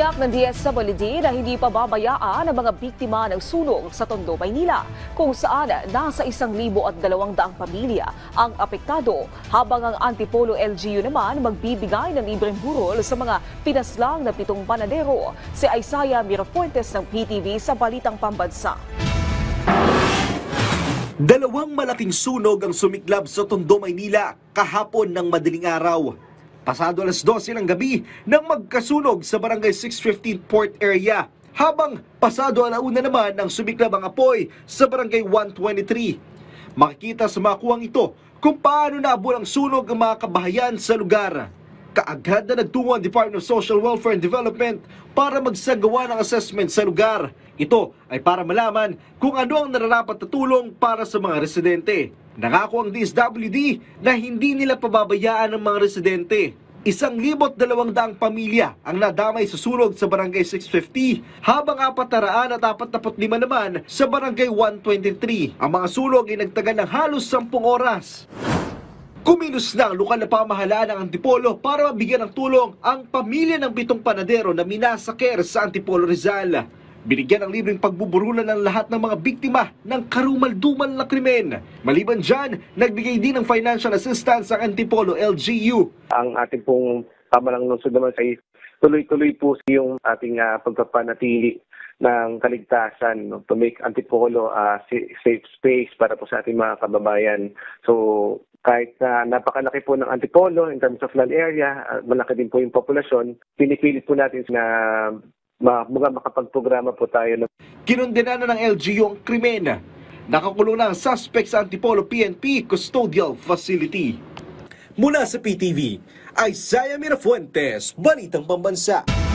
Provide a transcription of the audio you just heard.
Tiniyak ng DSWD na hindi pababayaan ang mga biktima ng sunog sa Tondo, Maynila, kung saan nasa 1,200 pamilya ang apektado, habang ang Antipolo LGU naman magbibigay ng libreng burol sa mga pinaslang na 7 panadero. Si Isaiah Mirafuentes ng PTV sa Balitang Pambansa. Dalawang malaking sunog ang sumiklab sa Tondo, Maynila kahapon ng madaling araw. Pasado alas 12 ng gabi nang magkasunog sa Barangay 615 Port Area, habang pasado alauna naman ang sumiklab ang apoy sa Barangay 123. Makikita sa mga kuwang ito kung paano naabot ang sunog ang mga kabahayan sa lugar. Kaagad na nagtungo ang Department of Social Welfare and Development para magsagawa ng assessment sa lugar. Ito ay para malaman kung ano ang nararapat na tulong para sa mga residente. Nangako ang DSWD na hindi nila pababayaan ang mga residente. 1,200 pamilya ang nadamay sa sunog sa Barangay 650, habang 445 naman sa Barangay 123. Ang mga sunog ay nagtagal ng halos 10 oras. Kumilos na ang lokal na pamahalaan ng Antipolo para mabigyan ng tulong ang pamilya ng 7 panadero na minasaker sa Antipolo, Rizal. Binigyan ng libreng pagbuburulan ng lahat ng mga biktima ng karumalduman na krimen. Maliban dyan, nagbigay din ng financial assistance ang Antipolo LGU. Ang ating pong kamalang lungsod naman ay tuloy-tuloy po yung ating pagpapanatili ng kaligtasan, to make Antipolo a safe space para po sa ating mga kababayan. So kahit napakalaki po ng Antipolo in terms of land area, malaki din po yung populasyon, pinipilit po natin na makapagprograma po tayo. Kinundenan na ng LGU ang krimen. Nakakulong na ang suspect sa Antipolo PNP Custodial Facility. Mula sa PTV, Isaiah Mirafuentes, Balitang Pambansa.